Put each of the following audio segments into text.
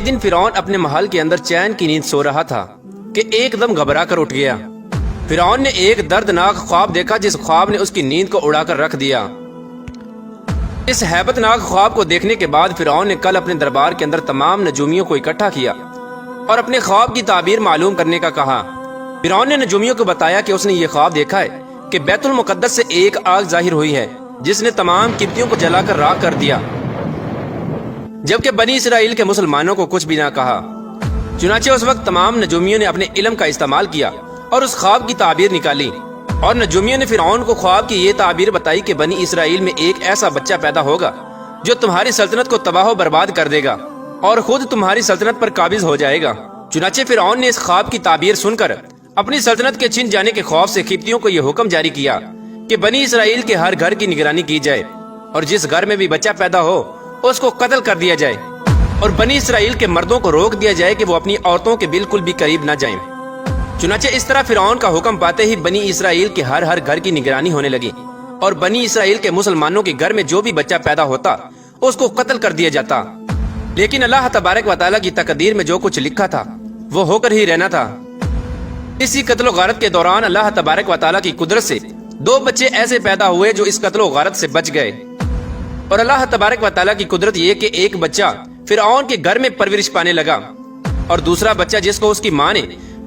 ایک دن فرعون اپنے محل کے اندر چین کی نیند سو رہا تھا کہ ایک دم گھبرا کر اٹھ گیا۔ فرعون نے ایک دردناک خواب دیکھا جس خواب نے اس کی نیند کو اڑا کر رکھ دیا۔ اس ہیبت ناک خواب کو دیکھنے کے بعد فرعون نے کل اپنے دربار کے اندر تمام نجومیوں کو اکٹھا کیا اور اپنے خواب کی تعبیر معلوم کرنے کا کہا۔ فرعون نے نجومیوں کو بتایا کہ اس نے یہ خواب دیکھا ہے کہ بیت المقدس سے ایک آگ ظاہر ہوئی ہے جس نے تمام قبطیوں کو جلا کر راکھ کر دیا، جبکہ بنی اسرائیل کے مسلمانوں کو کچھ بھی نہ کہا۔ چنانچہ اس وقت تمام نجومیوں نے اپنے علم کا استعمال کیا اور اس خواب کی تعبیر نکالی، اور نجومیوں نے فرعون کو خواب کی یہ تعبیر بتائی کہ بنی اسرائیل میں ایک ایسا بچہ پیدا ہوگا جو تمہاری سلطنت کو تباہ و برباد کر دے گا اور خود تمہاری سلطنت پر قابض ہو جائے گا۔ چنانچہ فرعون نے اس خواب کی تعبیر سن کر اپنی سلطنت کے چھن جانے کے خوف سے قبطیوں کو یہ حکم جاری کیا کہ بنی اسرائیل کے ہر گھر کی نگرانی کی جائے اور جس گھر میں بھی بچہ پیدا ہو اس کو قتل کر دیا جائے، اور بنی اسرائیل کے مردوں کو روک دیا جائے کہ وہ اپنی عورتوں کے بالکل بھی قریب نہ جائیں۔ چنانچہ اس طرح فرعون کا حکم پاتے ہی بنی اسرائیل کے ہر گھر کی نگرانی ہونے لگی، اور بنی اسرائیل کے مسلمانوں کے گھر میں جو بھی بچہ پیدا ہوتا اس کو قتل کر دیا جاتا۔ لیکن اللہ تبارک و تعالیٰ کی تقدیر میں جو کچھ لکھا تھا وہ ہو کر ہی رہنا تھا۔ اسی قتل و غارت کے دوران اللہ تبارک و تعالیٰ کی قدرت سے 2 بچے ایسے پیدا ہوئے جو اس قتل و غارت سے بچ گئے، اور اللہ تبارک و تعالیٰ کی قدرت یہ کہ ایک بچہ فرعون کے گھر میں پرورش پانے لگا، اور دوسرا بچہ جس کو اس کی ماں نے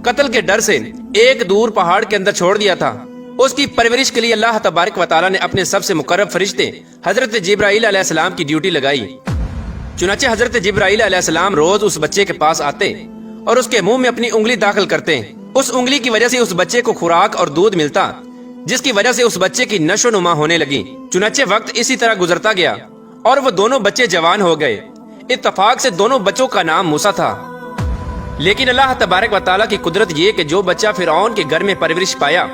قتل کے ڈر سے ایک دور پہاڑ کے اندر چھوڑ دیا تھا، اس کی پرورش کے لیے اللہ تبارک و تعالیٰ نے اپنے سب سے مقرب فرشتے حضرت جبرائیل علیہ السلام کی ڈیوٹی لگائی۔ چنانچہ حضرت جبرائیل علیہ السلام روز اس بچے کے پاس آتے اور اس کے منہ میں اپنی انگلی داخل کرتے۔ اس انگلی کی وجہ سے اس بچے کو خوراک اور دودھ ملتا، جس کی وجہ سے اس بچے کی نشو و نما ہونے لگی۔ چنانچہ وقت اسی طرح گزرتا گیا اور وہ دونوں بچے جوان ہو گئے۔ اتفاق سے دونوں بچوں کا نام موسیٰ تھا۔ لیکن اللہ تبارک و تعالیٰ کی قدرت یہ کہ جو بچہ فرعون کے گھر میں پرورش پایا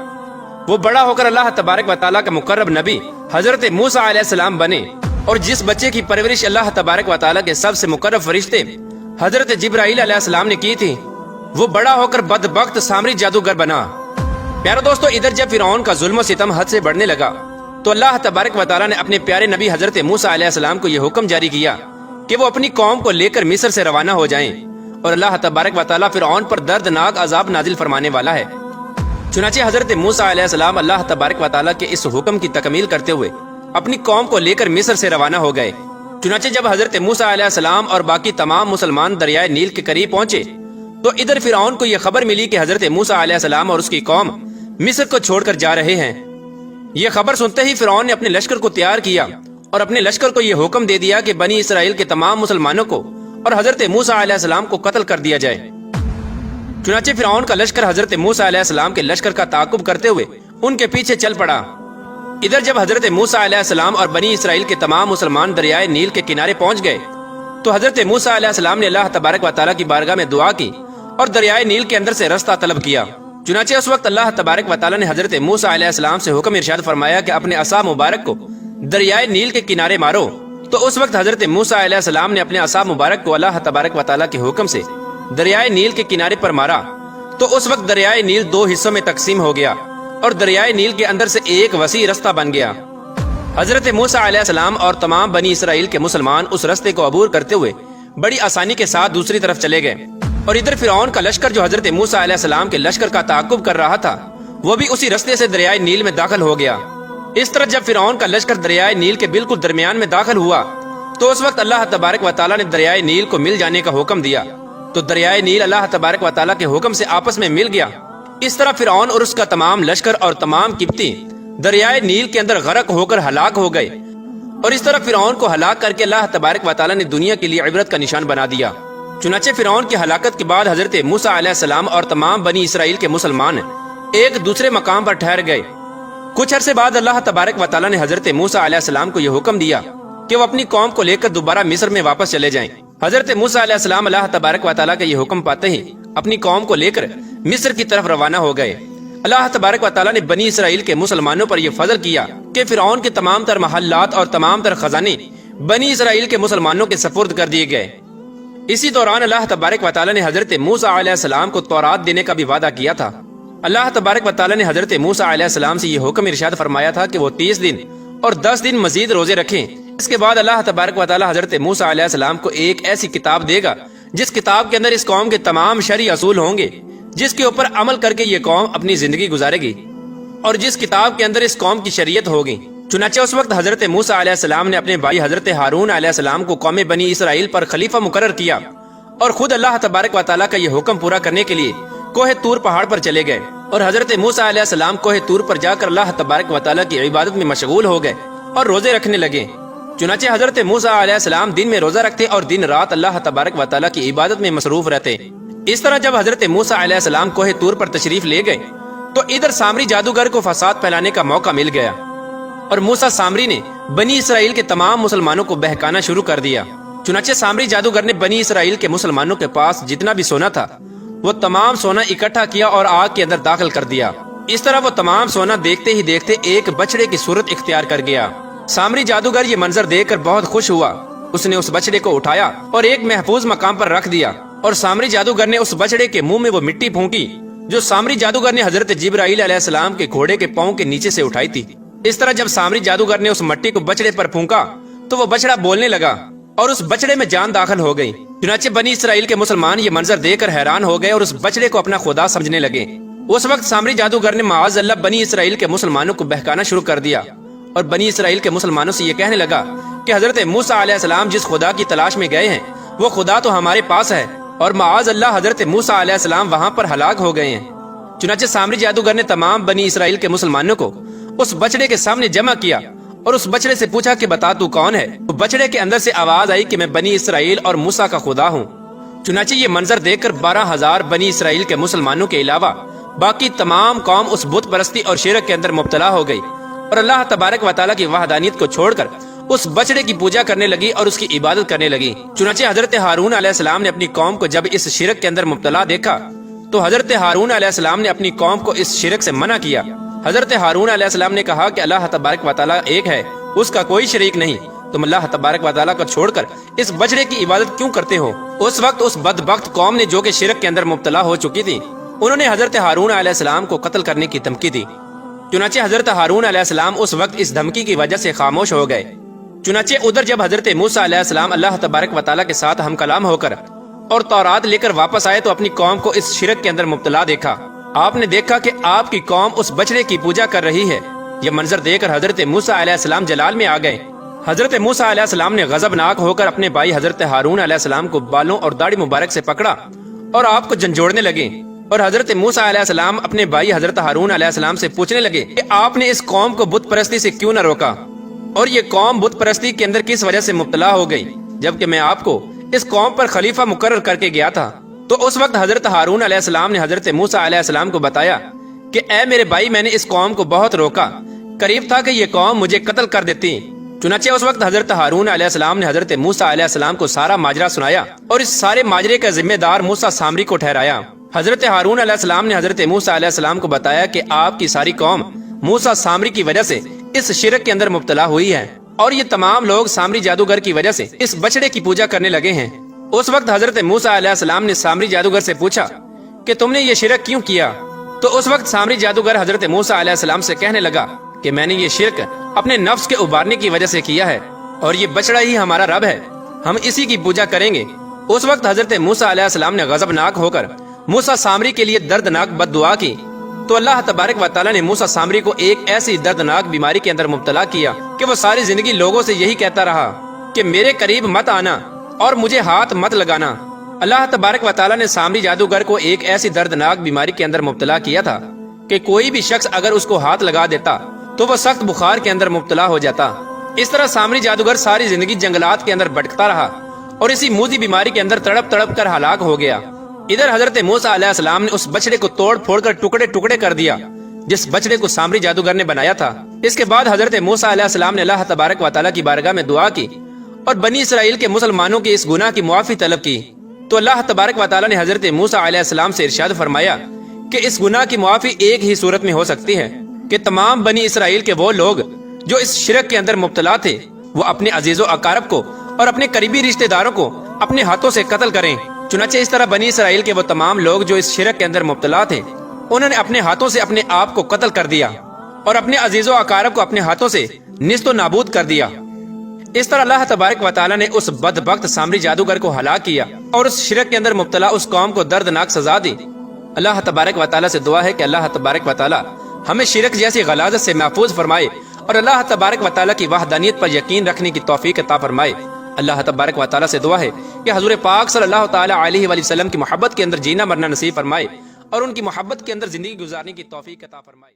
وہ بڑا ہو کر اللہ تبارک و تعالیٰ کا مقرب نبی حضرت موسیٰ علیہ السلام بنے، اور جس بچے کی پرورش اللہ تبارک و تعالیٰ کے سب سے مقرب فرشتے حضرت جبرائیل علیہ السلام نے کی تھی وہ بڑا ہو کر بدبخت سامری جادوگر بنا۔ پیارے دوستو، ادھر جب فرعون کا ظلم و ستم حد سے بڑھنے لگا تو اللہ تبارک و تعالیٰ نے اپنے پیارے نبی حضرت موسیٰ علیہ السلام کو یہ حکم جاری کیا کہ وہ اپنی قوم کو لے کر مصر سے روانہ ہو جائیں، اور اللہ تبارک و تعالیٰ فرعون پر دردناک عذاب نازل فرمانے والا ہے۔ چنانچہ حضرت موسیٰ علیہ السلام اللہ تبارک و تعالیٰ کے اس حکم کی تکمیل کرتے ہوئے اپنی قوم کو لے کر مصر سے روانہ ہو گئے۔ چنانچہ جب حضرت موسیٰ علیہ السلام اور باقی تمام مسلمان دریائے نیل کے قریب پہنچے تو ادھر فرعون کو یہ خبر ملی کہ حضرت موسیٰ علیہ السلام اور اس کی قوم مصر کو چھوڑ کر جا رہے ہیں۔ یہ خبر سنتے ہی فرعون نے اپنے لشکر کو تیار کیا اور اپنے لشکر کو یہ حکم دے دیا کہ بنی اسرائیل کے تمام مسلمانوں کو اور حضرت موسیٰ علیہ السلام کو قتل کر دیا جائے۔ چنانچہ فرعون کا لشکر حضرت موسیٰ علیہ السلام کے لشکر کا تعاقب کرتے ہوئے ان کے پیچھے چل پڑا۔ ادھر جب حضرت موسیٰ علیہ السلام اور بنی اسرائیل کے تمام مسلمان دریائے نیل کے کنارے پہنچ گئے تو حضرت موسیٰ علیہ السلام نے اللہ تبارک و تعالیٰ کی بارگاہ میں دعا کی اور دریائے نیل کے اندر سے رستہ طلب کیا۔ چنانچہ اس وقت اللہ تبارک و تعالیٰ نے حضرت موسیٰ علیہ السلام سے حکم ارشاد فرمایا کہ اپنے عصا مبارک کو دریائے نیل کے کنارے مارو۔ تو اس وقت حضرت موسیٰ علیہ السلام نے اپنے عصا مبارک کو اللہ تبارک و تعالیٰ کے حکم سے دریائے نیل کے کنارے پر مارا، تو اس وقت دریائے نیل 2 حصوں میں تقسیم ہو گیا اور دریائے نیل کے اندر سے ایک وسیع رستہ بن گیا۔ حضرت موسیٰ علیہ السلام اور تمام بنی اسرائیل کے مسلمان اس رستے کو عبور کرتے ہوئے بڑی آسانی کے ساتھ دوسری طرف چلے گئے، اور ادھر فرعون کا لشکر جو حضرت موسیٰ علیہ السلام کے لشکر کا تعاقب کر رہا تھا وہ بھی اسی رستے سے دریائے نیل میں داخل ہو گیا۔ اس طرح جب فرعون کا لشکر دریائے نیل کے بالکل درمیان میں داخل ہوا تو اس وقت اللہ تبارک و تعالیٰ نے دریائے نیل کو مل جانے کا حکم دیا، تو دریائے نیل اللہ تبارک و تعالیٰ کے حکم سے آپس میں مل گیا۔ اس طرح فرعون اور اس کا تمام لشکر اور تمام قبطی دریائے نیل کے اندر غرق ہو کر ہلاک ہو گئے، اور اس طرح فرعون کو ہلاک کر کے اللہ تبارک و تعالیٰ نے دنیا کے لیے عبرت کا نشان بنا دیا۔ چنانچہ فرعون کی ہلاکت کے بعد حضرت موسیٰ علیہ السلام اور تمام بنی اسرائیل کے مسلمان ایک دوسرے مقام پر ٹھہر گئے۔ کچھ عرصے بعد اللہ تبارک و تعالیٰ نے حضرت موسیٰ علیہ السلام کو یہ حکم دیا کہ وہ اپنی قوم کو لے کر دوبارہ مصر میں واپس چلے جائیں۔ حضرت موسیٰ علیہ السلام اللہ تبارک و تعالیٰ کا یہ حکم پاتے ہی اپنی قوم کو لے کر مصر کی طرف روانہ ہو گئے۔ اللہ تبارک و تعالیٰ نے بنی اسرائیل کے مسلمانوں پر یہ فضل کیا کہ فرعون کے تمام تر محلات اور تمام تر خزانے بنی اسرائیل کے مسلمانوں کے سپرد کر دیے گئے۔ اسی دوران اللہ تبارک و تعالیٰ نے حضرت موسیٰ علیہ السلام کو تورات دینے کا بھی وعدہ کیا تھا۔ اللہ تبارک و تعالیٰ نے حضرت موسیٰ علیہ السلام سے یہ حکم ارشاد فرمایا تھا کہ وہ 30 دن اور 10 دن مزید روزے رکھیں۔ اس کے بعد اللہ تبارک و تعالیٰ حضرت موسیٰ علیہ السلام کو ایک ایسی کتاب دے گا جس کتاب کے اندر اس قوم کے تمام شرعی اصول ہوں گے، جس کے اوپر عمل کر کے یہ قوم اپنی زندگی گزارے گی، اور جس کتاب کے اندر اس قوم کی شریعت ہوگی۔ چنانچہ اس وقت حضرت موسیٰ علیہ السلام نے اپنے بھائی حضرت ہارون علیہ السلام کو قوم بنی اسرائیل پر خلیفہ مقرر کیا، اور خود اللہ تبارک و تعالیٰ کا یہ حکم پورا کرنے کے لیے کوہ طور پہاڑ پر چلے گئے، اور حضرت موسیٰ علیہ السلام کوہ طور پر جا کر اللہ تبارک و تعالیٰ کی عبادت میں مشغول ہو گئے اور روزے رکھنے لگے۔ چنانچہ حضرت موسیٰ علیہ السلام دن میں روزہ رکھتے اور دن رات اللہ تبارک و تعالیٰ کی عبادت میں مصروف رہتے۔ اس طرح جب حضرت موسیٰ علیہ السلام کوہ طور پر تشریف لے گئے تو ادھر سامری جادوگر کو فساد پھیلانے کا موقع مل گیا، اور موسیٰ سامری نے بنی اسرائیل کے تمام مسلمانوں کو بہکانا شروع کر دیا۔ چنانچہ سامری جادوگر نے بنی اسرائیل کے مسلمانوں کے پاس جتنا بھی سونا تھا وہ تمام سونا اکٹھا کیا اور آگ کے اندر داخل کر دیا۔ اس طرح وہ تمام سونا دیکھتے ہی دیکھتے ایک بچڑے کی صورت اختیار کر گیا۔ سامری جادوگر یہ منظر دیکھ کر بہت خوش ہوا، اس نے اس بچڑے کو اٹھایا اور ایک محفوظ مقام پر رکھ دیا، اور سامری جادوگر نے اس بچڑے کے منہ میں وہ مٹی پھونکی جو سامری جادوگر نے حضرت جبرائیل علیہ السلام کے گھوڑے کے پاؤں کے نیچے سے اٹھائی تھی۔ اس طرح جب سامری جادوگر نے اس مٹی کو بچڑے پر پھونکا تو وہ بچڑا بولنے لگا اور اس بچڑے میں جان داخل ہو گئی۔ چنانچہ بنی اسرائیل کے مسلمان یہ منظر دیکھ کر حیران ہو گئے اور اس بچڑے کو اپنا خدا سمجھنے لگے۔ اس وقت سامری جادوگر نے معاذ اللہ بنی اسرائیل کے مسلمانوں کو بہکانا شروع کر دیا، اور بنی اسرائیل کے مسلمانوں سے یہ کہنے لگا کہ حضرت موسیٰ علیہ السلام جس خدا کی تلاش میں گئے ہیں وہ خدا تو ہمارے پاس ہے، اور معاذ اللہ حضرت موسیٰ علیہ السلام وہاں پر ہلاک ہو گئے ہیں۔ چنانچہ سامری جادوگر نے تمام بنی اسرائیل کے مسلمانوں کو اس بچڑے کے سامنے جمع کیا اور اس بچڑے سے پوچھا کہ بتا تو کون ہے؟ تو بچڑے کے اندر سے آواز آئی کہ میں بنی اسرائیل اور موسیٰ کا خدا ہوں۔ چنانچہ یہ منظر دیکھ کر 12,000 بنی اسرائیل کے مسلمانوں کے علاوہ باقی تمام قوم اس بت پرستی اور شرک کے اندر مبتلا ہو گئی، اور اللہ تبارک و تعالیٰ کی وحدانیت کو چھوڑ کر اس بچڑے کی پوجا کرنے لگی اور اس کی عبادت کرنے لگی۔ چنانچہ حضرت ہارون علیہ السلام نے اپنی قوم کو جب اس شرک کے اندر مبتلا دیکھا تو حضرت ہارون علیہ السلام نے اپنی قوم کو اس شرک سے منع کیا۔ حضرت ہارون علیہ السلام نے کہا کہ اللہ تبارک و تعالیٰ ایک ہے، اس کا کوئی شریک نہیں، تم اللہ تبارک و تعالیٰ کو چھوڑ کر اس بچڑے کی عبادت کیوں کرتے ہو؟ اس وقت اس بدبخت قوم نے جو کہ شرک کے اندر مبتلا ہو چکی تھی، انہوں نے حضرت ہارون علیہ السلام کو قتل کرنے کی دھمکی دی۔ چنانچہ حضرت ہارون علیہ السلام اس وقت اس دھمکی کی وجہ سے خاموش ہو گئے۔ چنانچہ ادھر جب حضرت موسیٰ علیہ السلام اللہ تبارک و تعالیٰ کے ساتھ ہم کلام ہو کر اور تورات لے کر واپس آئے تو اپنی قوم کو اس شرک کے اندر مبتلا دیکھا۔ آپ نے دیکھا کہ آپ کی قوم اس بچڑے کی پوجا کر رہی ہے۔ یہ منظر دیکھ کر حضرت موسیٰ علیہ السلام جلال میں آ گئے۔ حضرت موسیٰ علیہ السلام نے غضبناک ہو کر اپنے بھائی حضرت ہارون علیہ السلام کو بالوں اور داڑھی مبارک سے پکڑا اور آپ کو جھنجھوڑنے لگے، اور حضرت موسیٰ علیہ السلام اپنے بھائی حضرت ہارون علیہ السلام سے پوچھنے لگے کہ آپ نے اس قوم کو بت پرستی سے کیوں نہ روکا، اور یہ قوم بت پرستی کے اندر کس وجہ سے مبتلا ہو گئی، جبکہ میں آپ کو اس قوم پر خلیفہ مقرر کر کے گیا تھا۔ تو اس وقت حضرت ہارون علیہ السلام نے حضرت موسیٰ علیہ السلام کو بتایا کہ اے میرے بھائی، میں نے اس قوم کو بہت روکا، قریب تھا کہ یہ قوم مجھے قتل کر دیتی۔ چنانچہ اس وقت حضرت ہارون علیہ السلام نے حضرت موسیٰ علیہ السلام کو سارا ماجرا سنایا اور اس سارے ماجرے کا ذمہ دار موسیٰ سامری کو ٹھہرایا۔ حضرت ہارون علیہ السلام نے حضرت موسیٰ علیہ السلام کو بتایا کہ آپ کی ساری قوم موسیٰ سامری کی وجہ سے اس شرک کے اندر مبتلا ہوئی ہے، اور یہ تمام لوگ سامری جادوگر کی وجہ سے اس بچڑے کی پوجا کرنے لگے ہیں۔ اس وقت حضرت موسیٰ علیہ السلام نے سامری جادوگر سے پوچھا کہ تم نے یہ شرک کیوں کیا؟ تو اس وقت سامری جادوگر حضرت موسیٰ علیہ السلام سے کہنے لگا کہ میں نے یہ شرک اپنے نفس کے ابھارنے کی وجہ سے کیا ہے، اور یہ بچڑا ہی ہمارا رب ہے، ہم اسی کی پوجا کریں گے۔ اس وقت حضرت موسیٰ علیہ السلام نے غضبناک ہو کر موسیٰ سامری کے لیے دردناک بد دعا کی، تو اللہ تبارک و تعالیٰ نے موسیٰ سامری کو ایک ایسی دردناک بیماری کے اندر مبتلا کیا کہ وہ ساری زندگی لوگوں سے یہی کہتا رہا کہ میرے قریب مت آنا اور مجھے ہاتھ مت لگانا۔ اللہ تبارک و تعالیٰ نے سامری جادوگر کو ایک ایسی دردناک بیماری کے اندر مبتلا کیا تھا کہ کوئی بھی شخص اگر اس کو ہاتھ لگا دیتا تو وہ سخت بخار کے اندر مبتلا ہو جاتا۔ اس طرح سامری جادوگر ساری زندگی جنگلات کے اندر بھٹکتا رہا اور اسی موذی بیماری کے اندر تڑپ تڑپ کر ہلاک ہو گیا۔ ادھر حضرت موسیٰ علیہ السلام نے اس بچڑے کو توڑ پھوڑ کر ٹکڑے ٹکڑے کر دیا جس بچڑے کو سامری جادوگر نے بنایا تھا۔ اس کے بعد حضرت موسیٰ علیہ السلام نے اللہ تبارک و تعالیٰ کی بارگاہ میں دعا کی اور بنی اسرائیل کے مسلمانوں کے اس گناہ کی معافی طلب کی، تو اللہ تبارک و تعالیٰ نے حضرت موسیٰ علیہ السلام سے ارشاد فرمایا کہ اس گناہ کی معافی ایک ہی صورت میں ہو سکتی ہے کہ تمام بنی اسرائیل کے وہ لوگ جو اس شرک کے اندر مبتلا تھے وہ اپنے عزیز و اقارب کو اور اپنے قریبی رشتہ داروں کو اپنے ہاتھوں سے قتل کریں۔ چنانچہ اس طرح بنی اسرائیل کے وہ تمام لوگ جو اس شرک کے اندر مبتلا تھے انہوں نے اپنے ہاتھوں سے اپنے آپ کو قتل کر دیا اور اپنے عزیز و اقارب کو اپنے ہاتھوں سے نیست و نابود کر دیا۔ اس طرح اللہ تبارک و تعالیٰ نے اس بدبخت سامری جادوگر کو ہلاک کیا اور اس شرک کے اندر مبتلا اس قوم کو دردناک سزا دی۔ اللہ تبارک و تعالیٰ سے دعا ہے کہ اللہ تبارک و تعالیٰ ہمیں شرک جیسی غلاظت سے محفوظ فرمائے اور اللہ تبارک و تعالیٰ کی وحدانیت پر یقین رکھنے کی توفیق عطا فرمائے۔ اللہ تبارک و تعالیٰ سے دعا ہے کہ حضور پاک صلی اللہ تعالیٰ علیہ وآلہ وسلم کی محبت کے اندر جینا مرنا نصیب فرمائے اور ان کی محبت کے اندر زندگی گزارنے کی توفیق عطا فرمائے۔